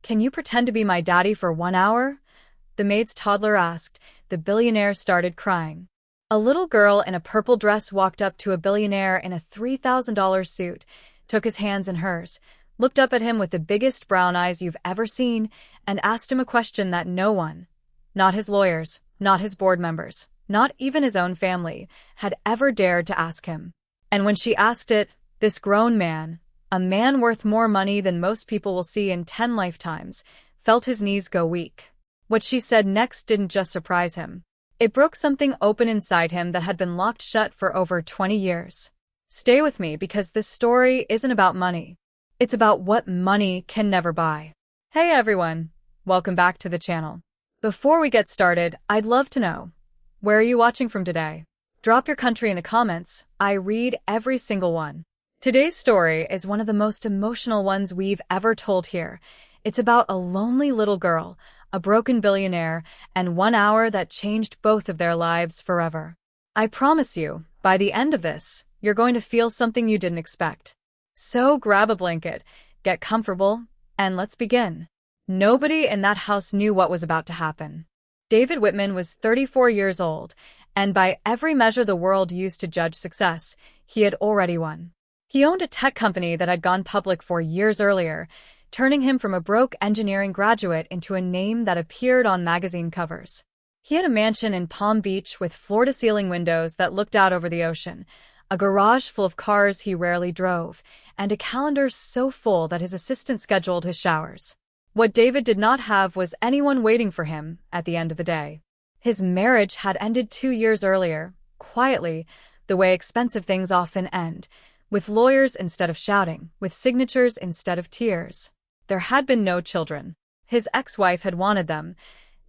Can you pretend to be my daddy for 1 hour? The maid's toddler asked. The billionaire started crying. A little girl in a purple dress walked up to a billionaire in a $3,000 suit, took his hands in hers, looked up at him with the biggest brown eyes you've ever seen, and asked him a question that no one, not his lawyers, not his board members, not even his own family, had ever dared to ask him. And when she asked it, this grown man, a man worth more money than most people will see in 10 lifetimes, felt his knees go weak. What she said next didn't just surprise him. It broke something open inside him that had been locked shut for over 20 years. Stay with me because this story isn't about money. It's about what money can never buy. Hey everyone, welcome back to the channel. Before we get started, I'd love to know, where are you watching from today? Drop your country in the comments. I read every single one. Today's story is one of the most emotional ones we've ever told here. It's about a lonely little girl, a broken billionaire, and 1 hour that changed both of their lives forever. I promise you, by the end of this, you're going to feel something you didn't expect. So grab a blanket, get comfortable, and let's begin. Nobody in that house knew what was about to happen. David Whitman was 34 years old, and by every measure the world used to judge success, he had already won. He owned a tech company that had gone public 4 years earlier, turning him from a broke engineering graduate into a name that appeared on magazine covers. He had a mansion in Palm Beach with floor-to-ceiling windows that looked out over the ocean, a garage full of cars he rarely drove, and a calendar so full that his assistant scheduled his showers. What David did not have was anyone waiting for him at the end of the day. His marriage had ended 2 years earlier, quietly, the way expensive things often end, with lawyers instead of shouting, with signatures instead of tears. There had been no children. His ex-wife had wanted them.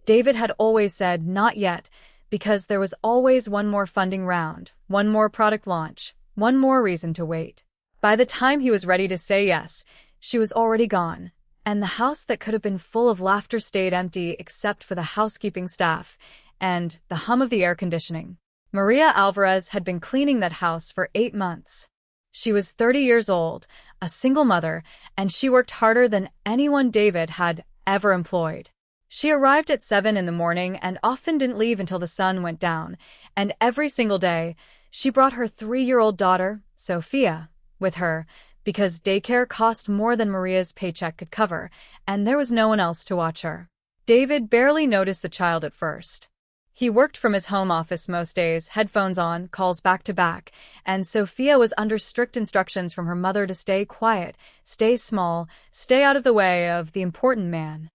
David had always said not yet, because there was always one more funding round, one more product launch, one more reason to wait. By the time he was ready to say yes, she was already gone, and the house that could have been full of laughter stayed empty except for the housekeeping staff and the hum of the air conditioning. Maria Alvarez had been cleaning that house for 8 months. She was 30 years old, a single mother, and she worked harder than anyone David had ever employed. She arrived at 7 in the morning and often didn't leave until the sun went down, and every single day, she brought her 3-year-old daughter, Sophia, with her, because daycare cost more than Maria's paycheck could cover, and there was no one else to watch her. David barely noticed the child at first. He worked from his home office most days, headphones on, calls back to back, and Sophia was under strict instructions from her mother to stay quiet, stay small, stay out of the way of the important man.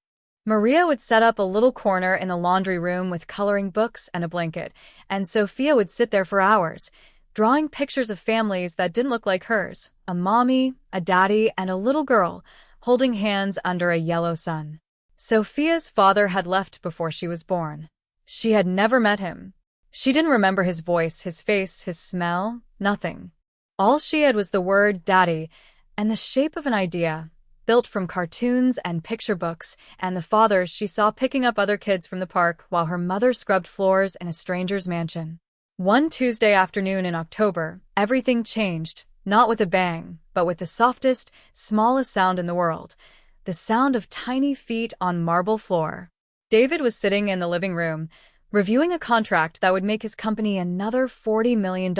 Maria would set up a little corner in the laundry room with coloring books and a blanket, and Sophia would sit there for hours, drawing pictures of families that didn't look like hers, a mommy, a daddy, and a little girl, holding hands under a yellow sun. Sophia's father had left before she was born. She had never met him. She didn't remember his voice, his face, his smell, nothing. All she had was the word daddy and the shape of an idea, built from cartoons and picture books, and the fathers she saw picking up other kids from the park while her mother scrubbed floors in a stranger's mansion. One Tuesday afternoon in October, everything changed, not with a bang, but with the softest, smallest sound in the world, the sound of tiny feet on marble floor. David was sitting in the living room, reviewing a contract that would make his company another $40 million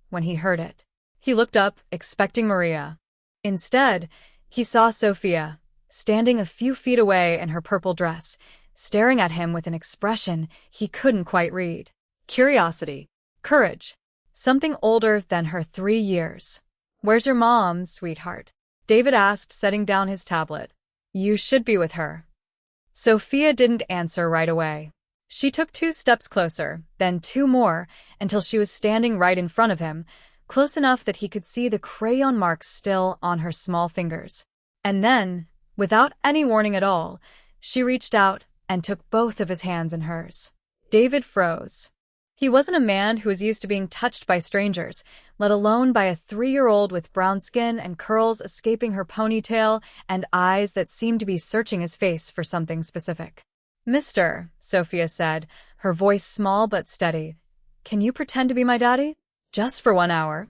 when he heard it. He looked up, expecting Maria. Instead, he saw Sophia, standing a few feet away in her purple dress, staring at him with an expression he couldn't quite read. Curiosity. Courage. Something older than her 3 years. "Where's your mom, sweetheart?" David asked, setting down his tablet. "You should be with her." Sophia didn't answer right away. She took 2 steps closer, then 2 more, until she was standing right in front of him, close enough that he could see the crayon marks still on her small fingers. And then, without any warning at all, she reached out and took both of his hands in hers. David froze. He wasn't a man who was used to being touched by strangers, let alone by a 3-year-old with brown skin and curls escaping her ponytail and eyes that seemed to be searching his face for something specific. "Mister," Sophia said, her voice small but steady, "can you pretend to be my daddy? Just for 1 hour?"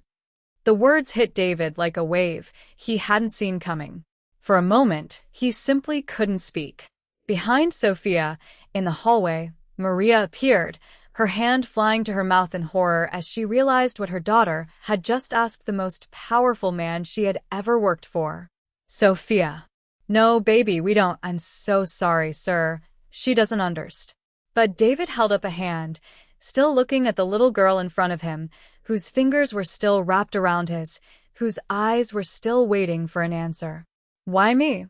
The words hit David like a wave he hadn't seen coming. For a moment, he simply couldn't speak. Behind Sophia, in the hallway, Maria appeared, her hand flying to her mouth in horror as she realized what her daughter had just asked the most powerful man she had ever worked for. Sophia. No, baby, we don't. I'm so sorry, sir. She doesn't understand. But David held up a hand, still looking at the little girl in front of him, whose fingers were still wrapped around his, whose eyes were still waiting for an answer. Why me?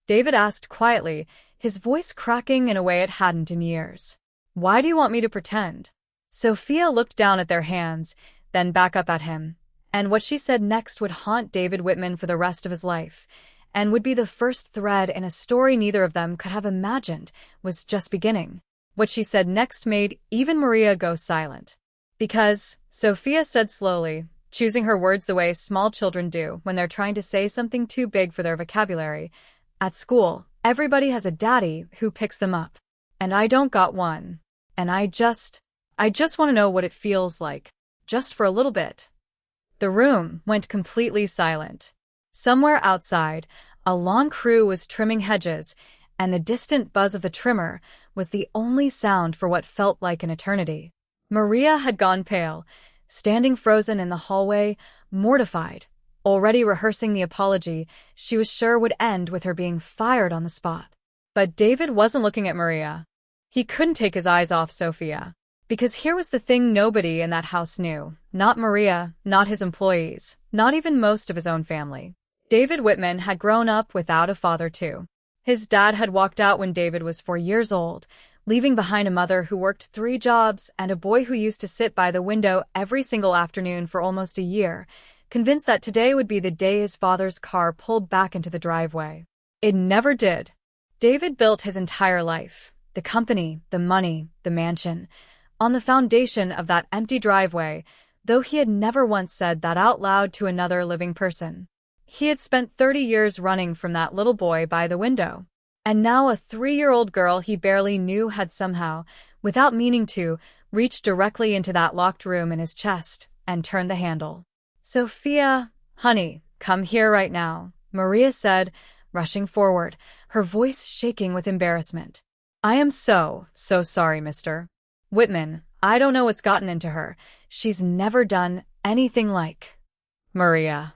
David asked quietly, his voice cracking in a way it hadn't in years. Why do you want me to pretend? Sophia looked down at their hands, then back up at him, and what she said next would haunt David Whitman for the rest of his life, and would be the first thread in a story neither of them could have imagined was just beginning. What she said next made even Maria go silent. Because, Sophia said slowly, choosing her words the way small children do when they're trying to say something too big for their vocabulary, at school, everybody has a daddy who picks them up. And I don't got one. And I just want to know what it feels like. Just for a little bit. The room went completely silent. Somewhere outside, a lawn crew was trimming hedges, and the distant buzz of the trimmer was the only sound for what felt like an eternity. Maria had gone pale, standing frozen in the hallway, mortified, already rehearsing the apology she was sure would end with her being fired on the spot. But David wasn't looking at Maria. He couldn't take his eyes off Sophia. Because here was the thing nobody in that house knew. Not Maria, not his employees, not even most of his own family. David Whitman had grown up without a father too. His dad had walked out when David was 4 years old, leaving behind a mother who worked 3 jobs and a boy who used to sit by the window every single afternoon for almost a year, convinced that today would be the day his father's car pulled back into the driveway. It never did. David built his entire life, the company, the money, the mansion, on the foundation of that empty driveway, though he had never once said that out loud to another living person. He had spent 30 years running from that little boy by the window. And now a 3-year-old girl he barely knew had somehow, without meaning to, reached directly into that locked room in his chest and turned the handle. Sophia, honey, come here right now, Maria said, rushing forward, her voice shaking with embarrassment. I am so sorry, Mr. Whitman. I don't know what's gotten into her. She's never done anything like. Maria.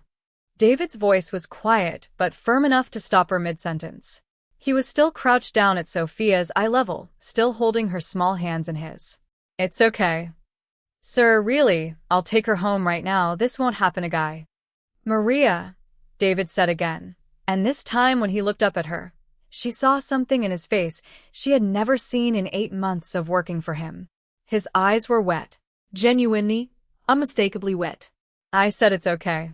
David's voice was quiet but firm enough to stop her mid-sentence. He was still crouched down at Sophia's eye level, still holding her small hands in his. It's okay. Sir, really, I'll take her home right now. This won't happen again. Maria, David said again, and this time when he looked up at her, she saw something in his face she had never seen in 8 months of working for him. His eyes were wet. Genuinely, unmistakably wet. I said it's okay.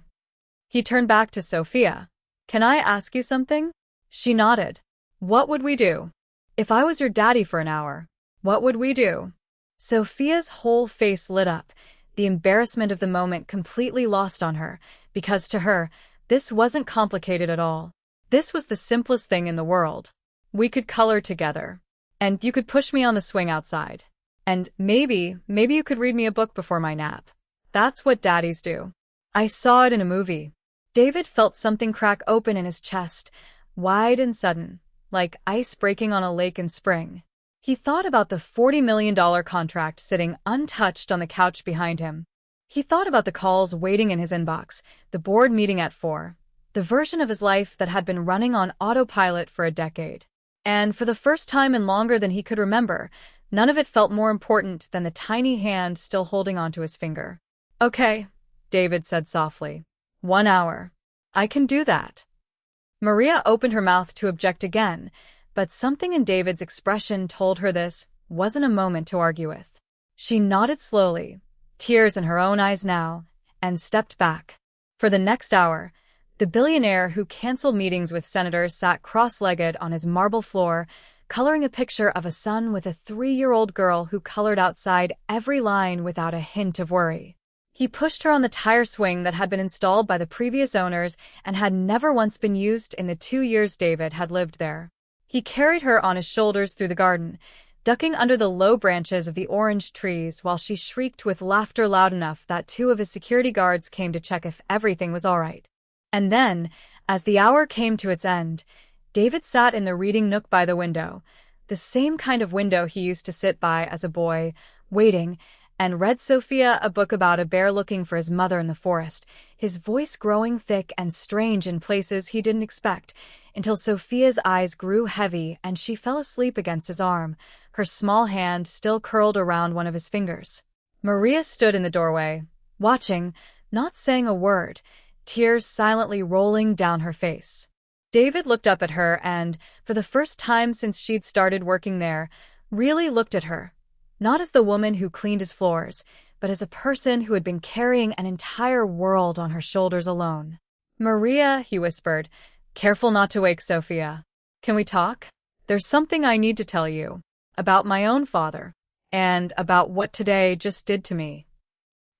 He turned back to Sophia. Can I ask you something? She nodded. What would we do? If I was your daddy for an hour, what would we do? Sophia's whole face lit up, the embarrassment of the moment completely lost on her, because to her, this wasn't complicated at all. This was the simplest thing in the world. We could color together. And you could push me on the swing outside. And maybe you could read me a book before my nap. That's what daddies do. I saw it in a movie. David felt something crack open in his chest, wide and sudden, like ice breaking on a lake in spring. He thought about the $40 million contract sitting untouched on the couch behind him. He thought about the calls waiting in his inbox, the board meeting at 4, the version of his life that had been running on autopilot for a decade. And for the first time in longer than he could remember, none of it felt more important than the tiny hand still holding onto his finger. Okay, David said softly. 1 hour. I can do that. Maria opened her mouth to object again, but something in David's expression told her this wasn't a moment to argue with. She nodded slowly, tears in her own eyes now, and stepped back. For the next hour, the billionaire who canceled meetings with senators sat cross-legged on his marble floor, coloring a picture of a son with a 3-year-old girl who colored outside every line without a hint of worry. He pushed her on the tire swing that had been installed by the previous owners and had never once been used in the 2 years David had lived there. He carried her on his shoulders through the garden, ducking under the low branches of the orange trees while she shrieked with laughter loud enough that 2 of his security guards came to check if everything was all right. And then, as the hour came to its end, David sat in the reading nook by the window, the same kind of window he used to sit by as a boy, waiting, and read Sophia a book about a bear looking for his mother in the forest, his voice growing thick and strange in places he didn't expect, until Sophia's eyes grew heavy and she fell asleep against his arm, her small hand still curled around one of his fingers. Maria stood in the doorway, watching, not saying a word, tears silently rolling down her face. David looked up at her and, for the first time since she'd started working there, really looked at her. Not as the woman who cleaned his floors, but as a person who had been carrying an entire world on her shoulders alone. "Maria," he whispered, "careful not to wake Sophia. Can we talk? There's something I need to tell you. About my own father. And about what today just did to me."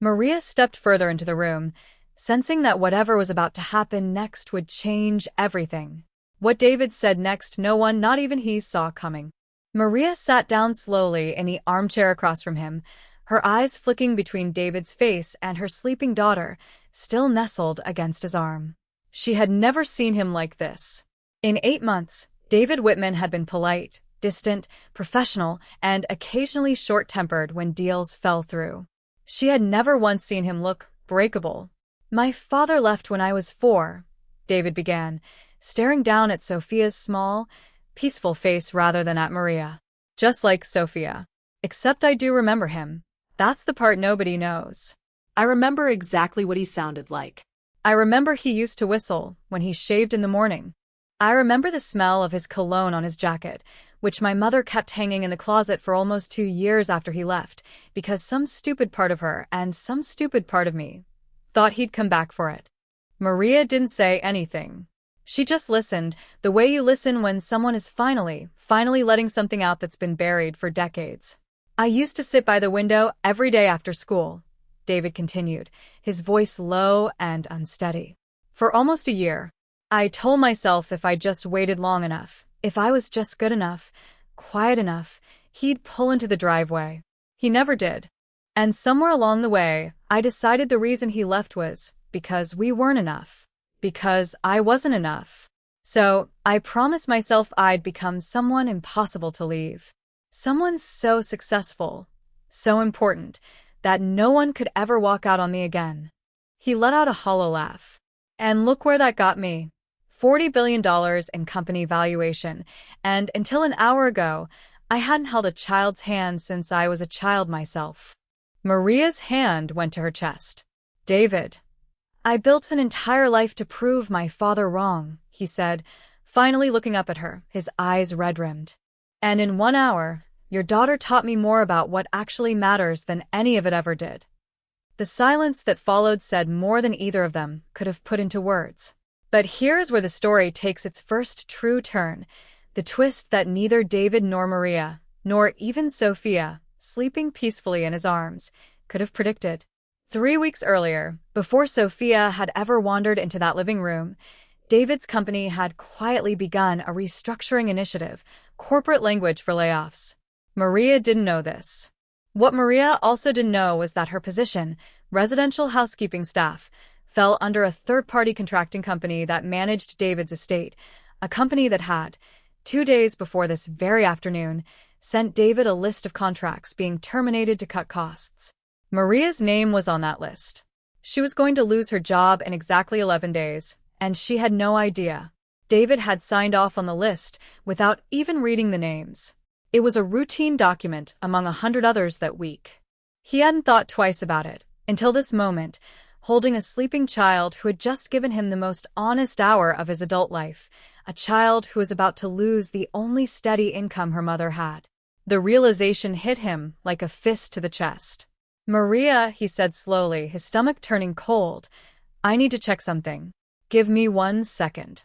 Maria stepped further into the room, sensing that whatever was about to happen next would change everything. What David said next no one, not even he, saw coming. Maria sat down slowly in the armchair across from him, her eyes flicking between David's face and her sleeping daughter, still nestled against his arm. She had never seen him like this. In 8 months, David Whitman had been polite, distant, professional, and occasionally short-tempered when deals fell through. She had never once seen him look breakable. "My father left when I was 4, David began, staring down at Sophia's small, peaceful face rather than at Maria. "Just like Sophia. Except I do remember him. That's the part nobody knows. I remember exactly what he sounded like. I remember he used to whistle when he shaved in the morning. I remember the smell of his cologne on his jacket, which my mother kept hanging in the closet for almost 2 years after he left, because some stupid part of her and some stupid part of me thought he'd come back for it." Maria didn't say anything. She just listened, the way you listen when someone is finally letting something out that's been buried for decades. "I used to sit by the window every day after school," David continued, his voice low and unsteady. "For almost a year. I told myself if I just waited long enough, if I was just good enough, quiet enough, he'd pull into the driveway. He never did. And somewhere along the way, I decided the reason he left was because we weren't enough. Because I wasn't enough. So, I promised myself I'd become someone impossible to leave. Someone so successful, so important, that no one could ever walk out on me again." He let out a hollow laugh. "And look where that got me. $40 billion in company valuation, and until an hour ago, I hadn't held a child's hand since I was a child myself." Maria's hand went to her chest. "David, I built an entire life to prove my father wrong," he said, finally looking up at her, his eyes red-rimmed. "And in 1 hour, your daughter taught me more about what actually matters than any of it ever did." The silence that followed said more than either of them could have put into words. But here's where the story takes its first true turn, the twist that neither David nor Maria, nor even Sophia, sleeping peacefully in his arms, could have predicted. 3 weeks earlier, before Sophia had ever wandered into that living room, David's company had quietly begun a restructuring initiative, corporate language for layoffs. Maria didn't know this. What Maria also didn't know was that her position, residential housekeeping staff, fell under a third-party contracting company that managed David's estate, a company that had, 2 days before this very afternoon, sent David a list of contracts being terminated to cut costs. Maria's name was on that list. She was going to lose her job in exactly 11 days, and she had no idea. David had signed off on the list without even reading the names. It was a routine document among 100 others that week. He hadn't thought twice about it, until this moment, holding a sleeping child who had just given him the most honest hour of his adult life, a child who was about to lose the only steady income her mother had. The realization hit him like a fist to the chest. "Maria," he said slowly, his stomach turning cold, "I need to check something. Give me 1 second."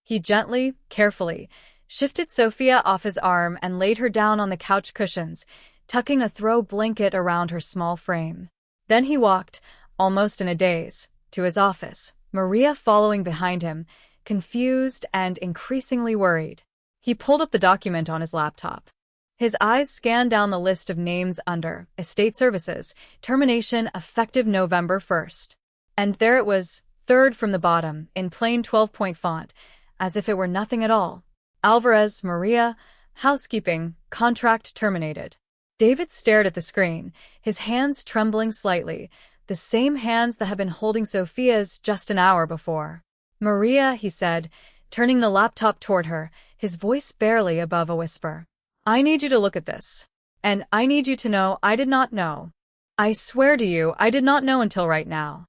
He gently, carefully, shifted Sophia off his arm and laid her down on the couch cushions, tucking a throw blanket around her small frame. Then he walked, almost in a daze, to his office, Maria following behind him, confused and increasingly worried. He pulled up the document on his laptop. His eyes scanned down the list of names under Estate Services, termination effective November 1st. And there it was, Third from the bottom, in plain 12-point font, as if it were nothing at all. Alvarez, Maria, housekeeping, contract terminated. David stared at the screen, his hands trembling slightly, the same hands that had been holding Sophia's just an hour before. Maria, he said, turning the laptop toward her, his voice barely above a whisper. I need you to look at this. And I need you to know I did not know. I swear to you, I did not know until right now.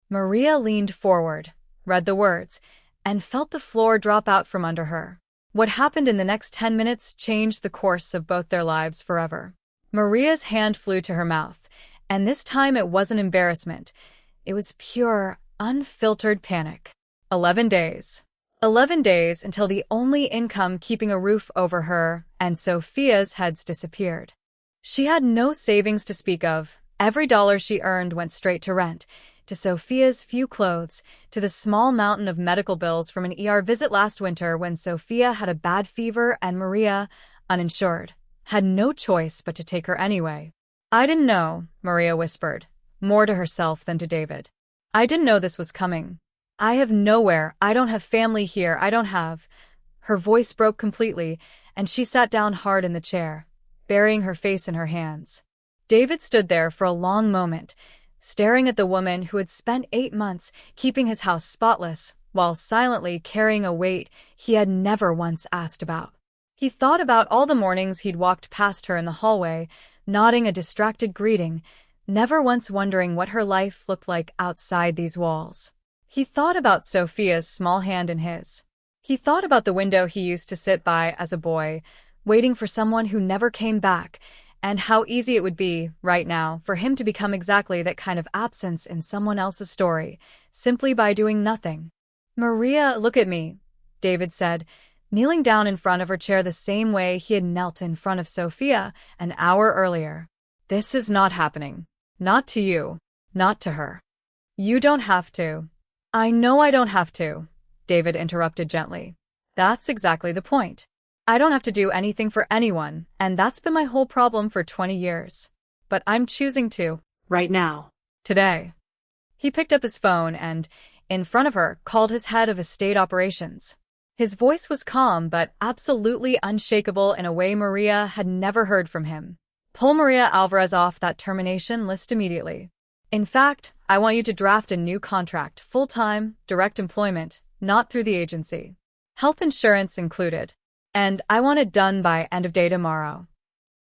Maria leaned forward, read the words, and felt the floor drop out from under her. What happened in the next 10 minutes changed the course of both their lives forever. Maria's hand flew to her mouth, and this time it wasn't embarrassment. It was pure, unfiltered panic. 11 days. 11 days until the only income keeping a roof over her and Sophia's had disappeared. She had no savings to speak of. Every dollar she earned went straight to rent, to Sophia's few clothes, to the small mountain of medical bills from an ER visit last winter when Sophia had a bad fever and Maria, uninsured, had no choice but to take her anyway. I didn't know, Maria whispered, more to herself than to David. I didn't know this was coming. I have nowhere, I don't have family here, I don't have. Her voice broke completely, and she sat down hard in the chair, burying her face in her hands. David stood there for a long moment, staring at the woman who had spent 8 months keeping his house spotless, while silently carrying a weight he had never once asked about. He thought about all the mornings he'd walked past her in the hallway, nodding a distracted greeting, never once wondering what her life looked like outside these walls. He thought about Sophia's small hand in his. He thought about the window he used to sit by as a boy, waiting for someone who never came back, and how easy it would be, right now, for him to become exactly that kind of absence in someone else's story, simply by doing nothing. Maria, look at me, David said, kneeling down in front of her chair the same way he had knelt in front of Sophia an hour earlier. This is not happening. Not to you. Not to her. You don't have to. I know I don't have to, David interrupted gently. That's exactly the point. I don't have to do anything for anyone, and that's been my whole problem for 20 years. But I'm choosing to. Right now. Today. He picked up his phone and, in front of her, called his head of estate operations. His voice was calm but absolutely unshakable in a way Maria had never heard from him. Pull Maria Alvarez off that termination list immediately. In fact, I want you to draft a new contract, full-time, direct employment, not through the agency. Health insurance included. And I want it done by end of day tomorrow.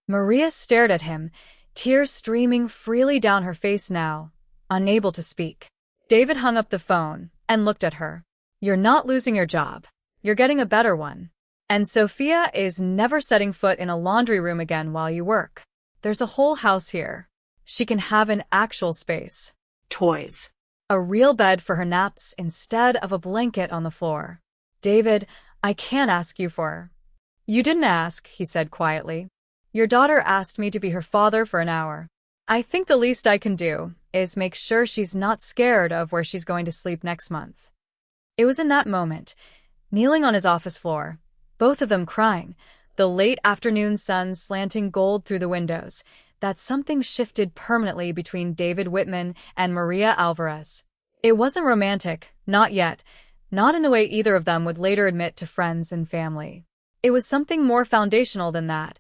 Maria stared at him, tears streaming freely down her face now, unable to speak. David hung up the phone and looked at her. You're not losing your job. You're getting a better one. And Sophia is never setting foot in a laundry room again while you work. There's a whole house here. She can have an actual space. Toys. A real bed for her naps instead of a blanket on the floor. David, I can't ask you for. You didn't ask, he said quietly. Your daughter asked me to be her father for an hour. I think the least I can do is make sure she's not scared of where she's going to sleep next month. It was in that moment, kneeling on his office floor, both of them crying, the late afternoon sun slanting gold through the windows, that something shifted permanently between David Whitman and Maria Alvarez. It wasn't romantic, not yet, not in the way either of them would later admit to friends and family. It was something more foundational than that.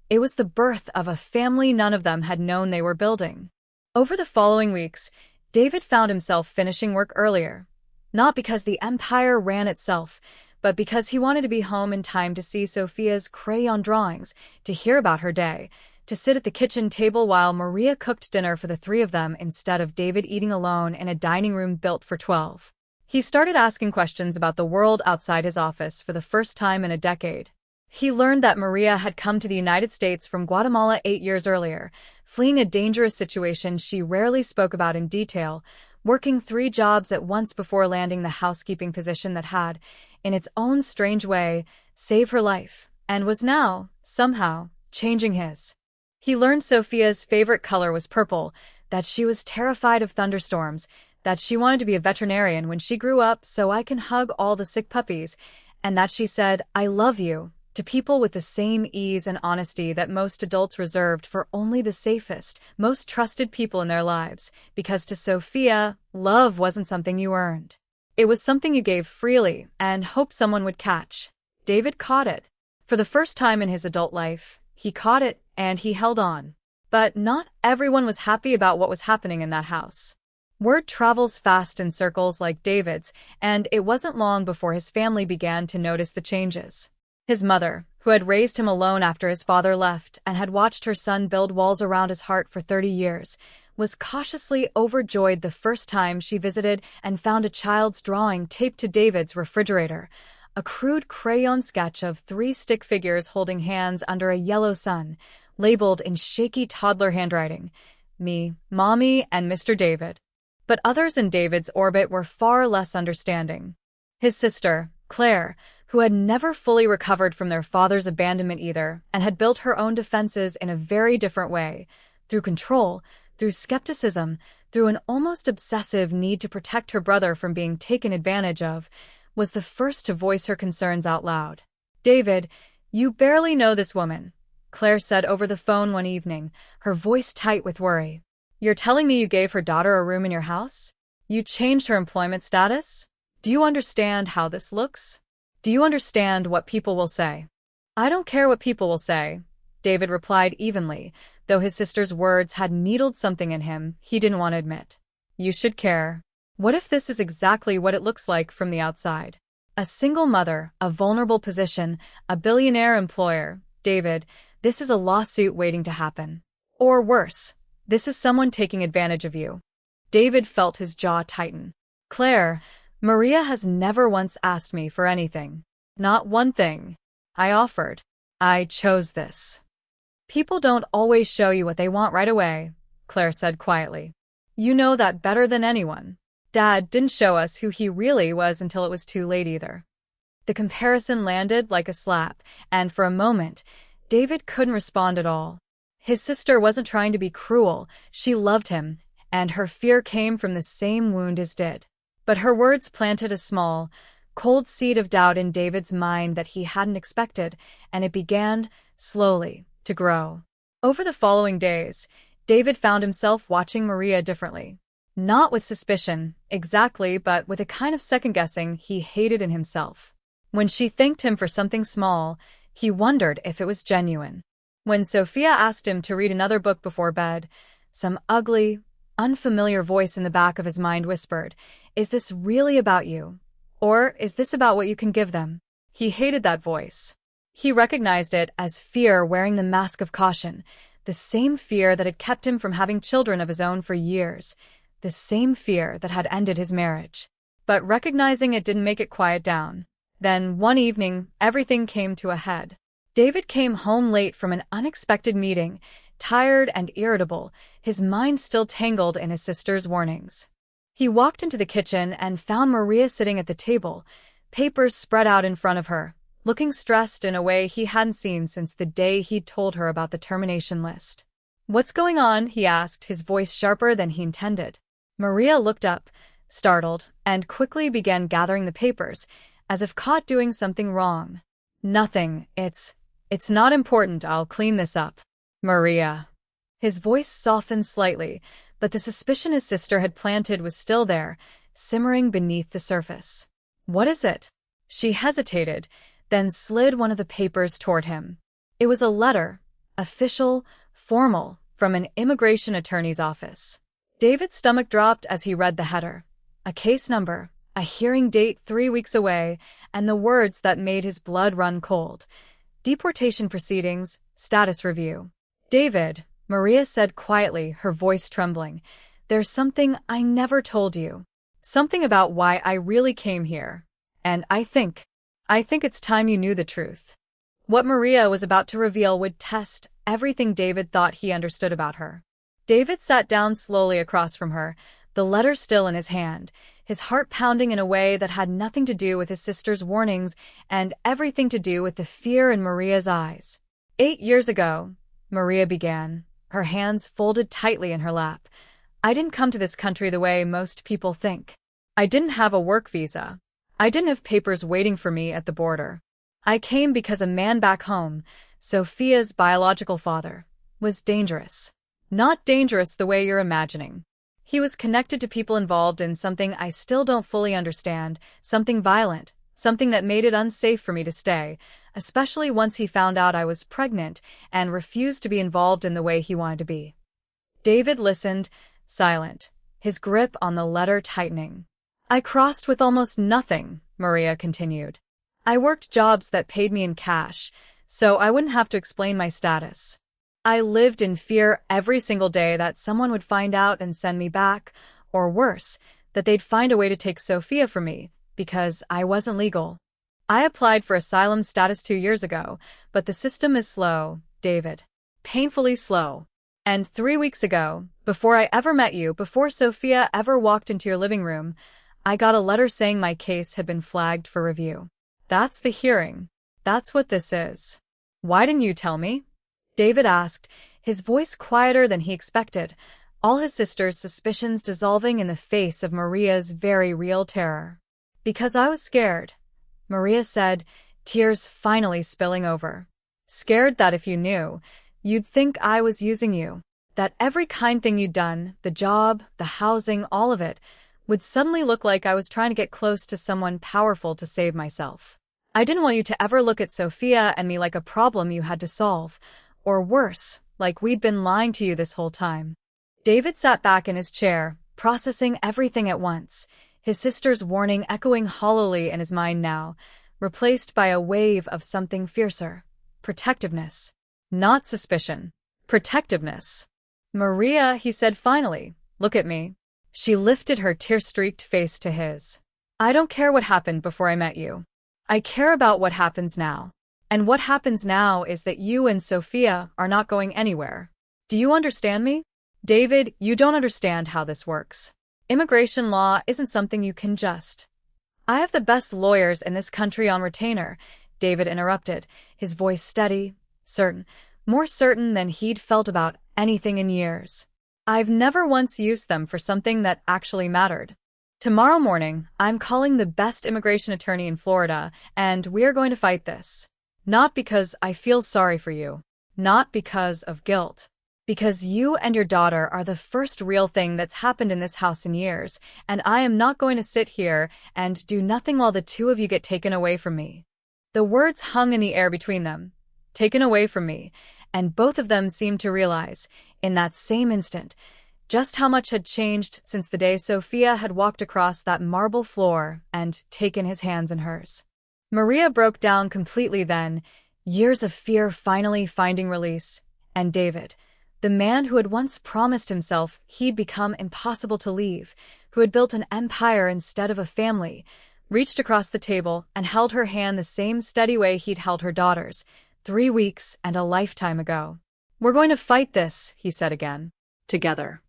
It was the birth of a family none of them had known they were building. Over the following weeks, David found himself finishing work earlier. Not because the empire ran itself, but because he wanted to be home in time to see Sophia's crayon drawings, to hear about her day, to sit at the kitchen table while Maria cooked dinner for the 3 of them instead of David eating alone in a dining room built for 12. He started asking questions about the world outside his office for the first time in a decade. He learned that Maria had come to the United States from Guatemala 8 years earlier, fleeing a dangerous situation she rarely spoke about in detail, working 3 jobs at once before landing the housekeeping position that had, in its own strange way, saved her life, and was now, somehow, changing his. He learned Sophia's favorite color was purple, that she was terrified of thunderstorms, that she wanted to be a veterinarian when she grew up so I can hug all the sick puppies, and that she said, I love you, to people with the same ease and honesty that most adults reserved for only the safest, most trusted people in their lives, because to Sophia, love wasn't something you earned. It was something you gave freely and hoped someone would catch. David caught it. For the first time in his adult life, he caught it and he held on. But not everyone was happy about what was happening in that house. Word travels fast in circles like David's, and it wasn't long before his family began to notice the changes. His mother, who had raised him alone after his father left and had watched her son build walls around his heart for 30 years, was cautiously overjoyed the first time she visited and found a child's drawing taped to David's refrigerator, a crude crayon sketch of 3 stick figures holding hands under a yellow sun, labeled in shaky toddler handwriting, "Me, Mommy, and Mr. David." But others in David's orbit were far less understanding. His sister, Claire, who had never fully recovered from their father's abandonment either, and had built her own defenses in a very different way, through control, through skepticism, through an almost obsessive need to protect her brother from being taken advantage of, was the first to voice her concerns out loud. "David, you barely know this woman," Claire said over the phone one evening, her voice tight with worry. "You're telling me you gave her daughter a room in your house? You changed her employment status? Do you understand how this looks? Do you understand what people will say?" "I don't care what people will say," David replied evenly, though his sister's words had needled something in him he didn't want to admit. "You should care. What if this is exactly what it looks like from the outside? A single mother, a vulnerable position, a billionaire employer. David, this is a lawsuit waiting to happen. Or worse, this is someone taking advantage of you." David felt his jaw tighten. "Claire, Maria has never once asked me for anything. Not one thing. I offered. I chose this." "People don't always show you what they want right away," Claire said quietly. "You know that better than anyone. Dad didn't show us who he really was until it was too late either." The comparison landed like a slap, and for a moment, David couldn't respond at all. His sister wasn't trying to be cruel, she loved him, and her fear came from the same wound as did. But her words planted a small, cold seed of doubt in David's mind that he hadn't expected, and it began, slowly, to grow. Over the following days, David found himself watching Maria differently. Not with suspicion, exactly, but with a kind of second-guessing he hated in himself. When she thanked him for something small, he wondered if it was genuine. When Sophia asked him to read another book before bed, some ugly, unfamiliar voice in the back of his mind whispered, "Is this really about you? Or is this about what you can give them?" He hated that voice. He recognized it as fear wearing the mask of caution, the same fear that had kept him from having children of his own for years, the same fear that had ended his marriage. But recognizing it didn't make it quiet down. Then, one evening, everything came to a head. David came home late from an unexpected meeting, tired and irritable, his mind still tangled in his sister's warnings. He walked into the kitchen and found Maria sitting at the table, papers spread out in front of her, looking stressed in a way he hadn't seen since the day he'd told her about the termination list. "What's going on?" he asked, his voice sharper than he intended. Maria looked up, startled, and quickly began gathering the papers, as if caught doing something wrong. "Nothing. It's not important. I'll clean this up." "Maria." His voice softened slightly, but the suspicion his sister had planted was still there, simmering beneath the surface. "What is it?" She hesitated, then slid one of the papers toward him. It was a letter, official, formal, from an immigration attorney's office. David's stomach dropped as he read the header. A case number, a hearing date 3 weeks away, and the words that made his blood run cold. "Deportation proceedings, status review." "David," Maria said quietly, her voice trembling, "there's something I never told you. Something about why I really came here. And I think it's time you knew the truth." What Maria was about to reveal would test everything David thought he understood about her. David sat down slowly across from her, the letter still in his hand, his heart pounding in a way that had nothing to do with his sister's warnings and everything to do with the fear in Maria's eyes. 8 years ago, Maria began, her hands folded tightly in her lap. "I didn't come to this country the way most people think. I didn't have a work visa. I didn't have papers waiting for me at the border. I came because a man back home, Sophia's biological father, was dangerous. Not dangerous the way you're imagining. He was connected to people involved in something I still don't fully understand, something violent, something that made it unsafe for me to stay, especially once he found out I was pregnant and refused to be involved in the way he wanted to be. David listened, silent, his grip on the letter tightening. I crossed with almost nothing, Maria continued. I worked jobs that paid me in cash, so I wouldn't have to explain my status. I lived in fear every single day that someone would find out and send me back, or worse, that they'd find a way to take Sophia from me, because I wasn't legal. I applied for asylum status 2 years ago, but the system is slow, David. Painfully slow. And 3 weeks ago, before I ever met you, before Sophia ever walked into your living room, I got a letter saying my case had been flagged for review. That's the hearing. That's what this is. Why didn't you tell me? David asked, his voice quieter than he expected, all his sister's suspicions dissolving in the face of Maria's very real terror. Because I was scared, Maria said, tears finally spilling over. Scared that if you knew, you'd think I was using you, that every kind thing you'd done, the job, the housing, all of it, would suddenly look like I was trying to get close to someone powerful to save myself. I didn't want you to ever look at Sophia and me like a problem you had to solve, or worse, like we'd been lying to you this whole time. David sat back in his chair, processing everything at once, his sister's warning echoing hollowly in his mind now, replaced by a wave of something fiercer. Protectiveness. Not suspicion. Protectiveness. Maria, he said finally, look at me. She lifted her tear-streaked face to his. I don't care what happened before I met you. I care about what happens now. And what happens now is that you and Sophia are not going anywhere. Do you understand me? David, you don't understand how this works. Immigration law isn't something you can just. I have the best lawyers in this country on retainer, David interrupted, his voice steady, certain, more certain than he'd felt about anything in years. I've never once used them for something that actually mattered. Tomorrow morning, I'm calling the best immigration attorney in Florida, and we're going to fight this. Not because I feel sorry for you. Not because of guilt. Because you and your daughter are the first real thing that's happened in this house in years, and I am not going to sit here and do nothing while the two of you get taken away from me. The words hung in the air between them. Taken away from me, and both of them seemed to realize, in that same instant, just how much had changed since the day Sophia had walked across that marble floor and taken his hands in hers. Maria broke down completely then, years of fear finally finding release, and David, the man who had once promised himself he'd become impossible to leave, who had built an empire instead of a family, reached across the table and held her hand the same steady way he'd held her daughter's, 3 weeks and a lifetime ago. We're going to fight this, he said again. Together.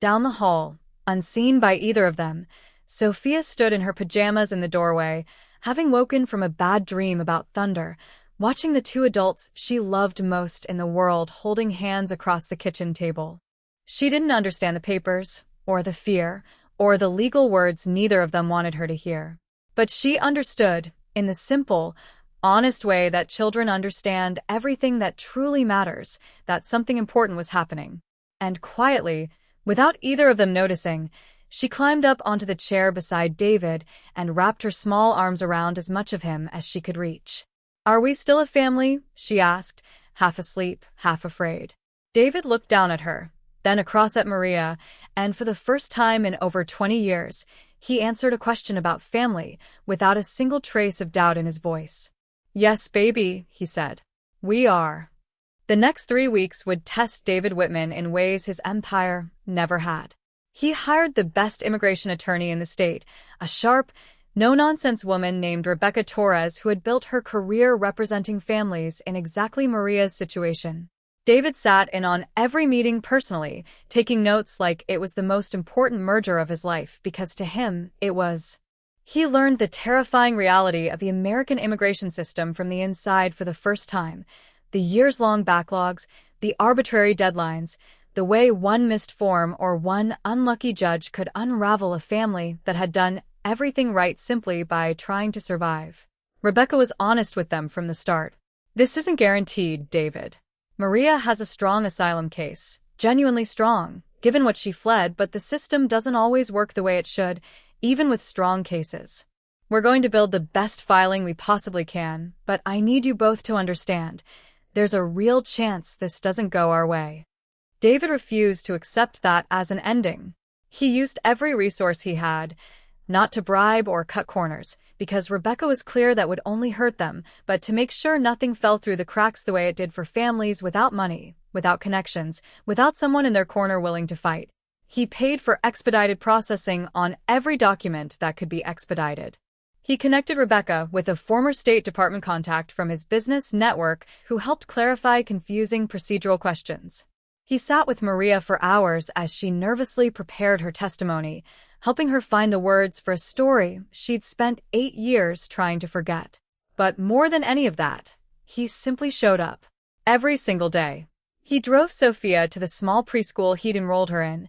Down the hall, unseen by either of them, Sophia stood in her pajamas in the doorway, having woken from a bad dream about thunder, watching the two adults she loved most in the world holding hands across the kitchen table. She didn't understand the papers, or the fear, or the legal words neither of them wanted her to hear. But she understood, in the simple, honest way that children understand everything that truly matters, that something important was happening. And quietly, without either of them noticing, she climbed up onto the chair beside David and wrapped her small arms around as much of him as she could reach. Are we still a family? She asked, half asleep, half afraid. David looked down at her, then across at Maria, and for the first time in over 20 years, he answered a question about family without a single trace of doubt in his voice. Yes, baby, he said. We are. The next 3 weeks would test David Whitman in ways his empire never had. He hired the best immigration attorney in the state, a sharp, no-nonsense woman named Rebecca Torres who had built her career representing families in exactly Maria's situation. David sat in on every meeting personally, taking notes like it was the most important merger of his life because to him, it was. He learned the terrifying reality of the American immigration system from the inside for the first time, the years-long backlogs, the arbitrary deadlines, the way one missed form or one unlucky judge could unravel a family that had done everything right simply by trying to survive. Rebecca was honest with them from the start. This isn't guaranteed, David. Maria has a strong asylum case, genuinely strong, given what she fled, but the system doesn't always work the way it should, even with strong cases. We're going to build the best filing we possibly can, but I need you both to understand. There's a real chance this doesn't go our way. David refused to accept that as an ending. He used every resource he had, not to bribe or cut corners, because Rebecca was clear that would only hurt them, but to make sure nothing fell through the cracks the way it did for families without money, without connections, without someone in their corner willing to fight. He paid for expedited processing on every document that could be expedited. He connected Rebecca with a former State Department contact from his business network who helped clarify confusing procedural questions. He sat with Maria for hours as she nervously prepared her testimony, helping her find the words for a story she'd spent 8 years trying to forget. But more than any of that, he simply showed up. Every single day. He drove Sophia to the small preschool he'd enrolled her in,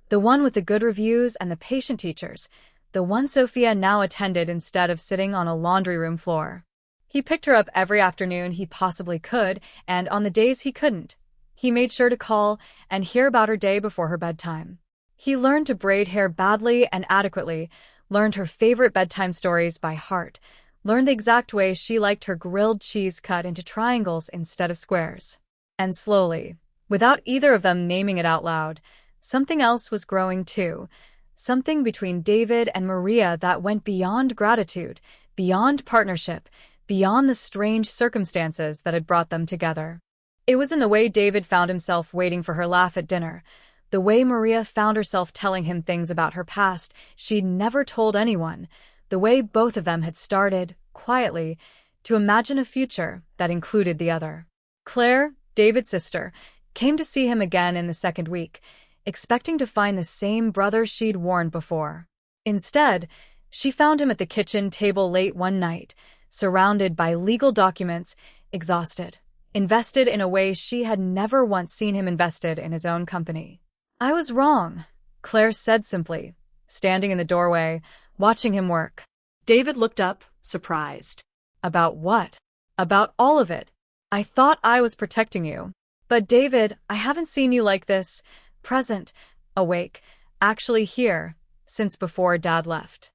the one with the good reviews and the patient teachers, the one Sophia now attended instead of sitting on a laundry room floor. He picked her up every afternoon he possibly could, and on the days he couldn't, he made sure to call and hear about her day before her bedtime. He learned to braid hair badly and adequately, learned her favorite bedtime stories by heart, learned the exact way she liked her grilled cheese cut into triangles instead of squares. And slowly, without either of them naming it out loud, something else was growing too. Something between David and Maria that went beyond gratitude, beyond partnership, beyond the strange circumstances that had brought them together. It was in the way David found himself waiting for her laugh at dinner, the way Maria found herself telling him things about her past she'd never told anyone, the way both of them had started, quietly, to imagine a future that included the other. Claire, David's sister, came to see him again in the second week, expecting to find the same brother she'd warned before. Instead, she found him at the kitchen table late one night, surrounded by legal documents, exhausted, invested in a way she had never once seen him invested in his own company. "I was wrong," Claire said simply, standing in the doorway, watching him work. David looked up, surprised. "About what?" "About all of it. I thought I was protecting you. But David, I haven't seen you like this, present, awake, actually here, since before Dad left.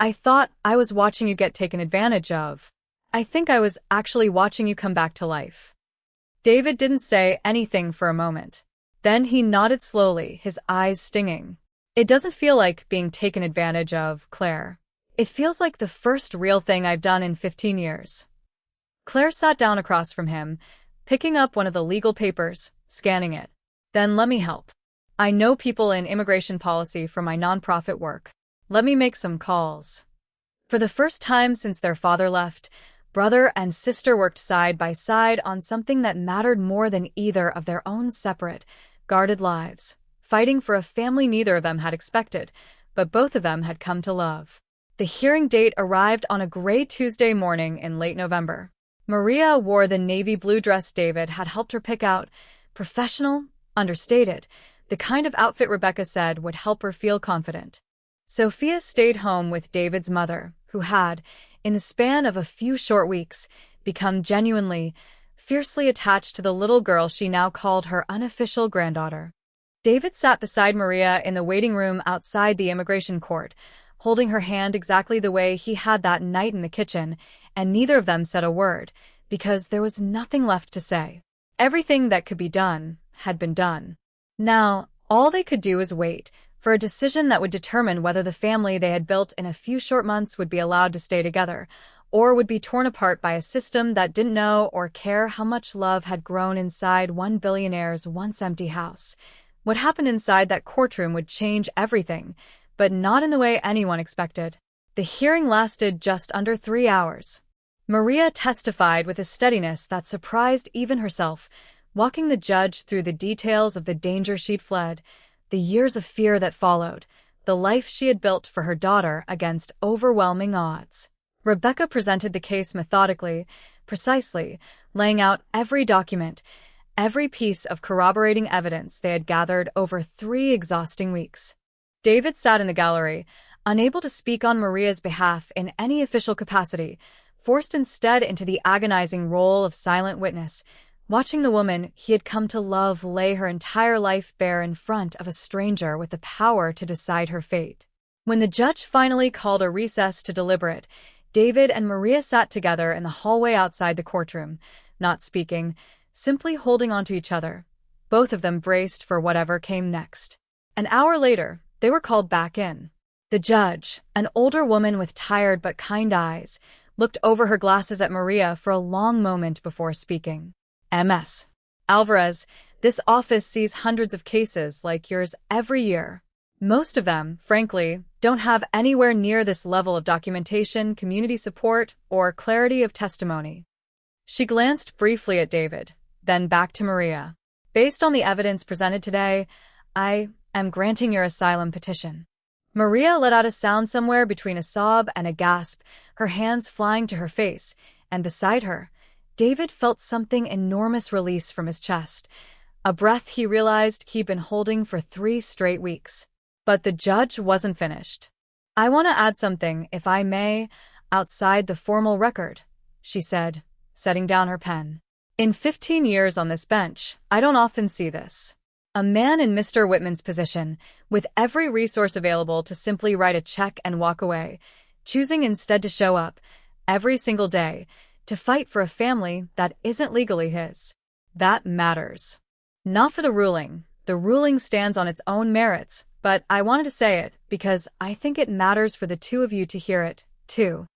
I thought I was watching you get taken advantage of. I think I was actually watching you come back to life." David didn't say anything for a moment. Then he nodded slowly, his eyes stinging. "It doesn't feel like being taken advantage of, Claire. It feels like the first real thing I've done in 15 years. Claire sat down across from him, picking up one of the legal papers, scanning it. "Then let me help. I know people in immigration policy from my nonprofit work. Let me make some calls." For the first time since their father left, brother and sister worked side by side on something that mattered more than either of their own separate, guarded lives, fighting for a family neither of them had expected, but both of them had come to love. The hearing date arrived on a gray Tuesday morning in late November. Maria wore the navy blue dress David had helped her pick out, professional, understated, the kind of outfit Rebecca said would help her feel confident. Sophia stayed home with David's mother, who had, in the span of a few short weeks, become genuinely, fiercely attached to the little girl she now called her unofficial granddaughter. David sat beside Maria in the waiting room outside the immigration court, holding her hand exactly the way he had that night in the kitchen, and neither of them said a word, because there was nothing left to say. Everything that could be done had been done. Now, all they could do was wait for a decision that would determine whether the family they had built in a few short months would be allowed to stay together, or would be torn apart by a system that didn't know or care how much love had grown inside one billionaire's once empty house. What happened inside that courtroom would change everything, but not in the way anyone expected. The hearing lasted just under 3 hours. Maria testified with a steadiness that surprised even herself, walking the judge through the details of the danger she'd fled, the years of fear that followed, the life she had built for her daughter against overwhelming odds. Rebecca presented the case methodically, precisely, laying out every document, every piece of corroborating evidence they had gathered over 3 exhausting weeks. David sat in the gallery, unable to speak on Maria's behalf in any official capacity, forced instead into the agonizing role of silent witness, watching the woman he had come to love lay her entire life bare in front of a stranger with the power to decide her fate. When the judge finally called a recess to deliberate, David and Maria sat together in the hallway outside the courtroom, not speaking, simply holding onto each other, both of them braced for whatever came next. An hour later, they were called back in. The judge, an older woman with tired but kind eyes, looked over her glasses at Maria for a long moment before speaking. Ms. Alvarez, this office sees hundreds of cases like yours every year. Most of them, frankly, don't have anywhere near this level of documentation, community support, or clarity of testimony. She glanced briefly at David, then back to Maria. Based on the evidence presented today, I am granting your asylum petition. Maria let out a sound somewhere between a sob and a gasp, her hands flying to her face, and beside her, David felt something enormous release from his chest, a breath he realized he'd been holding for 3 straight weeks. But the judge wasn't finished. I want to add something, if I may, outside the formal record, she said, setting down her pen. In 15 years on this bench, I don't often see this. A man in Mr. Whitman's position, with every resource available to simply write a check and walk away, choosing instead to show up, every single day, to fight for a family that isn't legally his. That matters. Not for the ruling stands on its own merits, but I wanted to say it because I think it matters for the two of you to hear it, too.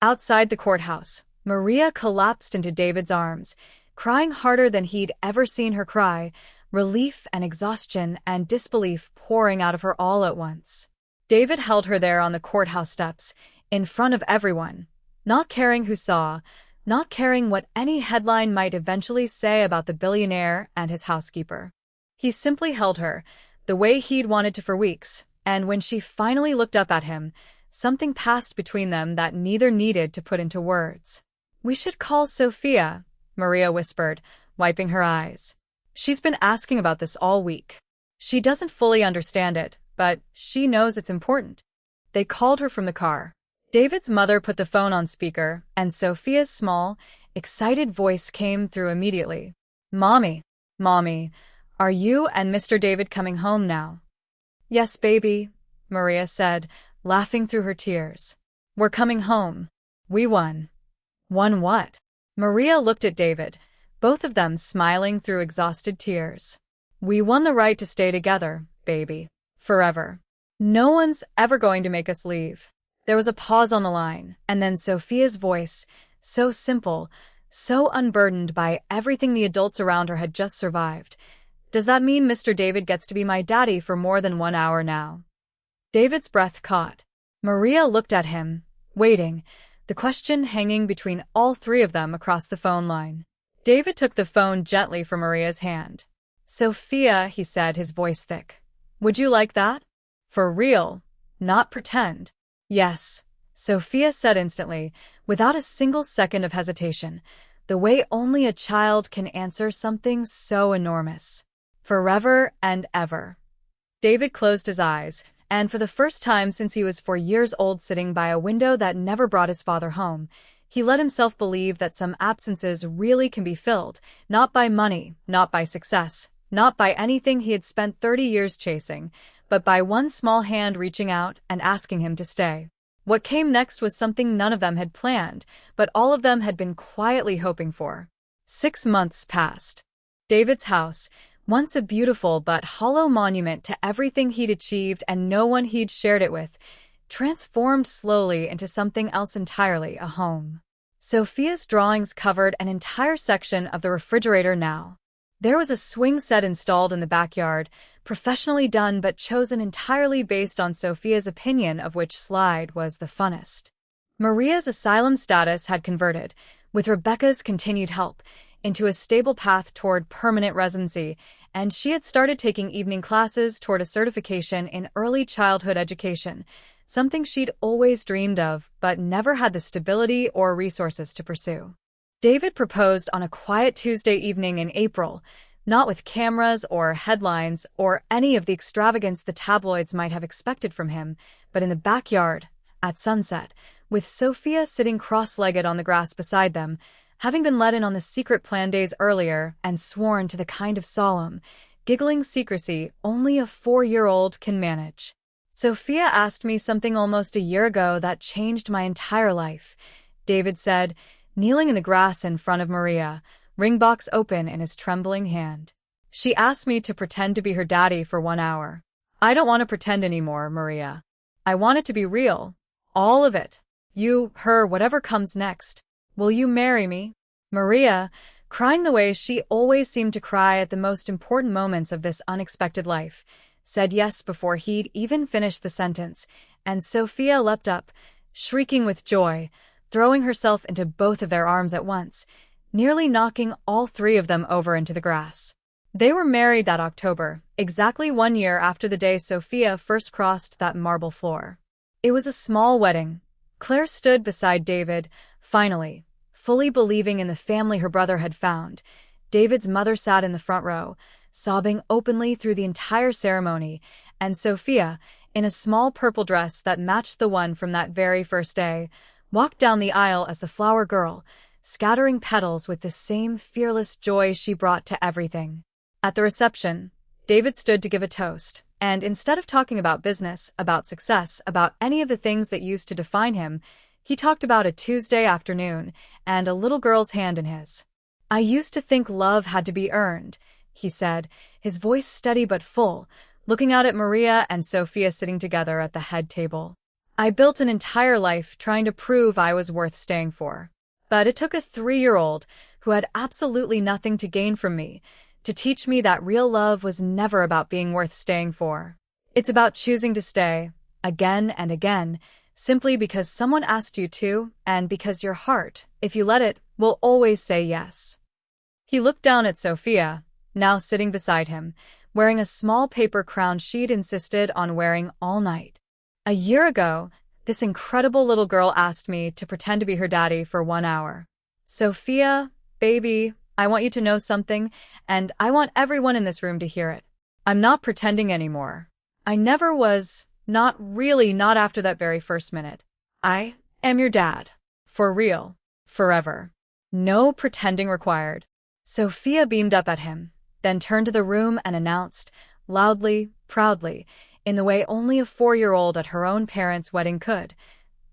Outside the courthouse, Maria collapsed into David's arms, crying harder than he'd ever seen her cry, relief and exhaustion and disbelief pouring out of her all at once. David held her there on the courthouse steps, in front of everyone, not caring who saw, not caring what any headline might eventually say about the billionaire and his housekeeper. He simply held her, the way he'd wanted to for weeks, and when she finally looked up at him, something passed between them that neither needed to put into words. "We should call Sophia," Maria whispered, wiping her eyes. "She's been asking about this all week. She doesn't fully understand it, but she knows it's important." They called her from the car. David's mother put the phone on speaker, and Sophia's small, excited voice came through immediately. Mommy, are you and Mr. David coming home now?" "Yes, baby," Maria said, laughing through her tears. "We're coming home. We won." "Won what?" Maria looked at David, both of them smiling through exhausted tears. "We won the right to stay together, baby. Forever. No one's ever going to make us leave." There was a pause on the line, and then Sophia's voice, so simple, so unburdened by everything the adults around her had just survived. "Does that mean Mr. David gets to be my daddy for more than 1 hour now?" David's breath caught. Maria looked at him, waiting, the question hanging between all 3 of them across the phone line. David took the phone gently from Maria's hand. "Sophia," he said, his voice thick. "Would you like that? For real, not pretend." "Yes," Sophia said instantly, without a single second of hesitation, the way only a child can answer something so enormous. "Forever and ever." David closed his eyes, and for the first time since he was 4 years old sitting by a window that never brought his father home, he let himself believe that some absences really can be filled, not by money, not by success, not by anything he had spent 30 years chasing, but by one small hand reaching out and asking him to stay. What came next was something none of them had planned, but all of them had been quietly hoping for. 6 months passed. David's house, once a beautiful but hollow monument to everything he'd achieved and no one he'd shared it with, transformed slowly into something else entirely, a home. Sophia's drawings covered an entire section of the refrigerator now. There was a swing set installed in the backyard, professionally done but chosen entirely based on Sophia's opinion of which slide was the funnest. Maria's asylum status had converted, with Rebecca's continued help, into a stable path toward permanent residency, and she had started taking evening classes toward a certification in early childhood education, something she'd always dreamed of but never had the stability or resources to pursue. David proposed on a quiet Tuesday evening in April, not with cameras or headlines or any of the extravagance the tabloids might have expected from him, but in the backyard, at sunset, with Sophia sitting cross-legged on the grass beside them, having been let in on the secret plan days earlier and sworn to the kind of solemn, giggling secrecy only a 4-year-old can manage. Sophia asked me something almost a year ago that changed my entire life, David said, kneeling in the grass in front of Maria, ring box open in his trembling hand. She asked me to pretend to be her daddy for 1 hour. I don't want to pretend anymore, Maria. I want it to be real. All of it. You, her, whatever comes next. Will you marry me? Maria, crying the way she always seemed to cry at the most important moments of this unexpected life, said yes before he'd even finished the sentence, and Sophia leapt up, shrieking with joy, throwing herself into both of their arms at once, nearly knocking all 3 of them over into the grass. They were married that October, exactly 1 year after the day Sophia first crossed that marble floor. It was a small wedding. Claire stood beside David, finally, fully believing in the family her brother had found. David's mother sat in the front row, sobbing openly through the entire ceremony, and Sophia, in a small purple dress that matched the one from that very first day, walked down the aisle as the flower girl, scattering petals with the same fearless joy she brought to everything. At the reception, David stood to give a toast, and instead of talking about business, about success, about any of the things that used to define him, he talked about a Tuesday afternoon and a little girl's hand in his. I used to think love had to be earned, he said, his voice steady but full, looking out at Maria and Sophia sitting together at the head table. I built an entire life trying to prove I was worth staying for. But it took a 3-year-old, who had absolutely nothing to gain from me, to teach me that real love was never about being worth staying for. It's about choosing to stay, again and again, simply because someone asked you to, and because your heart, if you let it, will always say yes. He looked down at Sophia, now sitting beside him, wearing a small paper crown she'd insisted on wearing all night. A year ago, this incredible little girl asked me to pretend to be her daddy for 1 hour. Sophia, baby, I want you to know something, and I want everyone in this room to hear it. I'm not pretending anymore. I never was, not really, not after that very first minute. I am your dad. For real. Forever. No pretending required. Sophia beamed up at him, then turned to the room and announced, loudly, proudly, in the way only a 4-year-old at her own parents' wedding could,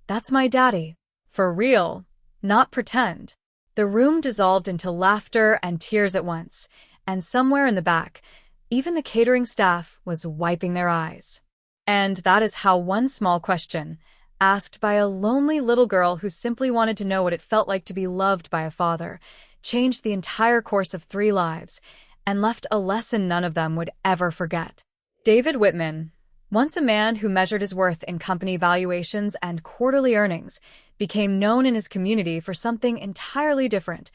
"That's my daddy. For real. Not pretend." The room dissolved into laughter and tears at once, and somewhere in the back, even the catering staff was wiping their eyes. And that is how one small question, asked by a lonely little girl who simply wanted to know what it felt like to be loved by a father, changed the entire course of 3 lives, and left a lesson none of them would ever forget. David Whitman, once a man who measured his worth in company valuations and quarterly earnings, became known in his community for something entirely different.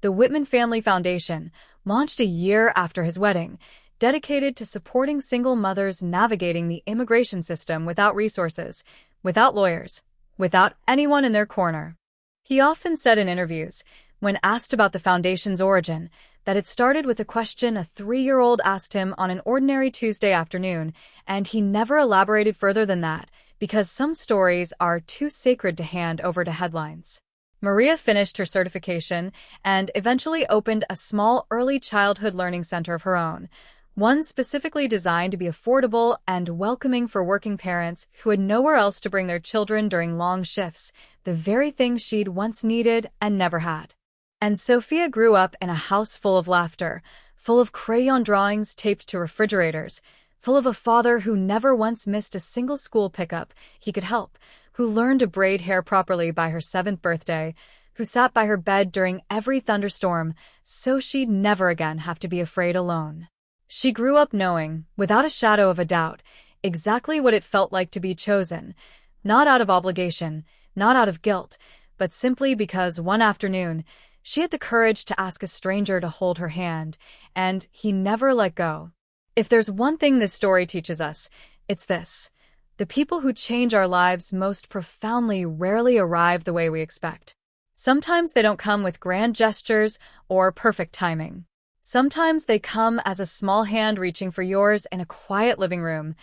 The Whitman Family Foundation, launched a year after his wedding, dedicated to supporting single mothers navigating the immigration system without resources, without lawyers, without anyone in their corner. He often said in interviews, when asked about the foundation's origin, that it started with a question a 3-year-old asked him on an ordinary Tuesday afternoon, and he never elaborated further than that, because some stories are too sacred to hand over to headlines. Maria finished her certification and eventually opened a small early childhood learning center of her own, one specifically designed to be affordable and welcoming for working parents who had nowhere else to bring their children during long shifts, the very thing she'd once needed and never had. And Sophia grew up in a house full of laughter, full of crayon drawings taped to refrigerators, full of a father who never once missed a single school pickup he could help, who learned to braid hair properly by her 7th birthday, who sat by her bed during every thunderstorm so she'd never again have to be afraid alone. She grew up knowing, without a shadow of a doubt, exactly what it felt like to be chosen, not out of obligation, not out of guilt, but simply because one afternoon, she had the courage to ask a stranger to hold her hand, and he never let go. If there's one thing this story teaches us, it's this. The people who change our lives most profoundly rarely arrive the way we expect. Sometimes they don't come with grand gestures or perfect timing. Sometimes they come as a small hand reaching for yours in a quiet living room,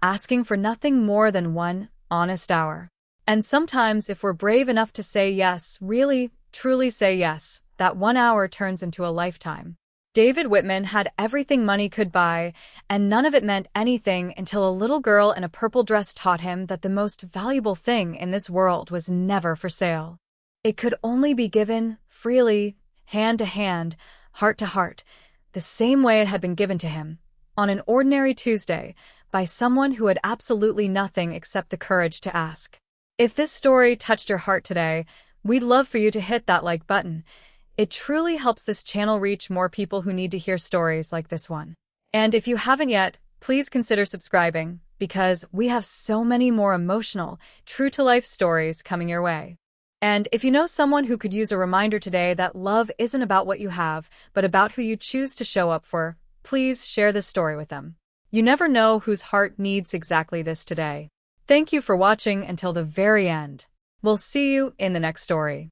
asking for nothing more than one honest hour. And sometimes if we're brave enough to say yes, really, truly say yes, that 1 hour turns into a lifetime. David Whitman had everything money could buy, and none of it meant anything until a little girl in a purple dress taught him that the most valuable thing in this world was never for sale. It could only be given, freely, hand to hand, heart to heart, the same way it had been given to him, on an ordinary Tuesday, by someone who had absolutely nothing except the courage to ask. If this story touched your heart today, we'd love for you to hit that like button. It truly helps this channel reach more people who need to hear stories like this one. And if you haven't yet, please consider subscribing, because we have so many more emotional, true-to-life stories coming your way. And if you know someone who could use a reminder today that love isn't about what you have, but about who you choose to show up for, please share this story with them. You never know whose heart needs exactly this today. Thank you for watching until the very end. We'll see you in the next story.